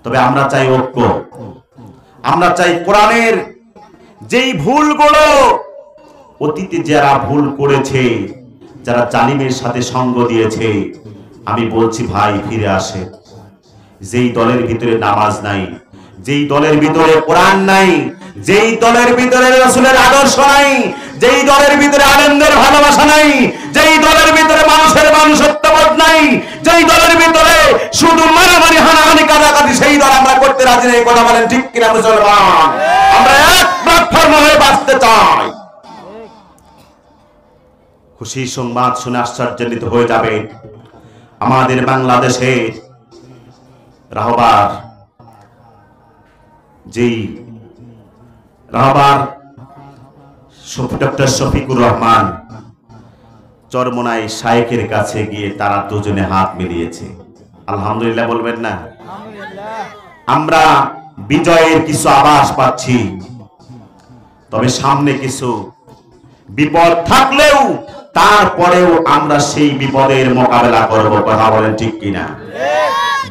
তবে আমরা চাই ঐক্য, আমরা চাই কোরআনের যেই ভুলগুলো অতীতে যারা ভুল করেছে, যারা জালিমের সাথে সঙ্গ দিয়েছে, আমি বলছি ভাই ফিরে আসে। যেই দলের ভিতরে নামাজ নাই, যেই দলের ভিতরে কোরআন নাই, যেই দলের ভিতরে রাসূলের আদর্শ নাই, যেই দলের ভিতরে আলেমদের ভালোবাসা নাই, যেই দলের ভিতরে মানুষের মানুষত্ববোধ নাই, যেই দলের ভিতরে শুধু মারামারি হানাহানি কাটাকাটি, সেই দল আমরা করতে রাজি নেই। কথা বলেন ঠিক কিনা মুসলমান? আমরা এক প্ল্যাটফর্ম হয়ে বাঁচতে চাই। খুশি সংবাদ শুনে আশ্চর্যান্বিত হয়ে যাবে, আমাদের বাংলাদেশে রাহবার ডক্টর শফিকুর রহমান চরমোনাই শায়েখের কাছে গিয়ে তারা দুজনে হাত মিলিয়েছে। আলহামদুলিল্লাহ বলবেন না? আমরা বিজয়ের কিছু আভাস পাচ্ছি, তবে সামনে কিছু বিপদ থাকলেও তারপরেও আমরা সেই বিপদের মোকাবেলা করব। কথা বলেন ঠিক কিনা?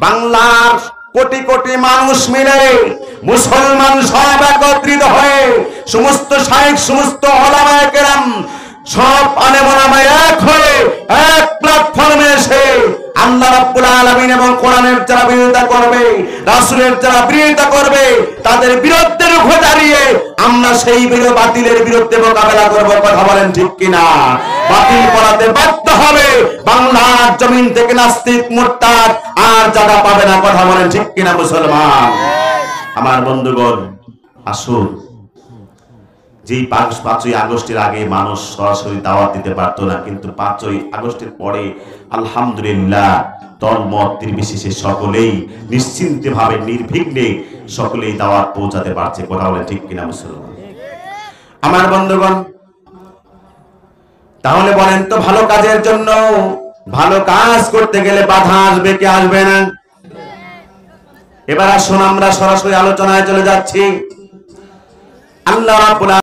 বাংলার কোটি কোটি মানুষ মিলে, মুসলমান সব একত্রিত হয়ে, সমস্ত শায়েখ, সমস্ত উলামায়ে কেরাম, সব আলেম ওলামা এক হয়ে এক প্ল্যাটফর্মে এসে আল্লাহ রাব্বুল আলামিন এবং কোরআনের যারা বিরোধিতা করবে, রাসূলের যারা বিরোধিতা করবে, তাদের বিরুদ্ধে রুখে দাঁড়িয়ে আমরা সেই বাতিলের বিরুদ্ধে মোকাবেলা করব। কথা বলেন ঠিক কিনা? বাতিল করাতে বাধ্য হবে। বাংলার জমিন থেকে নাস্তিক মুরতাদ আর জায়গা পাবে না। কথা বলেন ঠিক কিনা মুসলমান? আমার বন্ধুগণ, আসুন, যেই 5ই আগস্টের আগে মানুষ সরাসরি দাওয়াত দিতে পারতো না, কিন্তু 5ই আগস্টের পরে আলহামদুলিল্লাহ দলমত নির্বিশেষে সকলেই নিশ্চিন্তে ভাবে নির্বিঘ্নে সকলেই দাওয়াত পৌঁছাতে পারছে। কথা বলেন ঠিক কিনা মুসলমান? আমার বন্ধুগণ, তাহলে বলেন তো, ভালো কাজের জন্য, ভালো কাজ করতে গেলে বাধা আসবে কি আসবে না? এবার আসুন আমরা সরাসরি আলোচনায় চলে যাচ্ছি। আল্লাহ রাব্বুল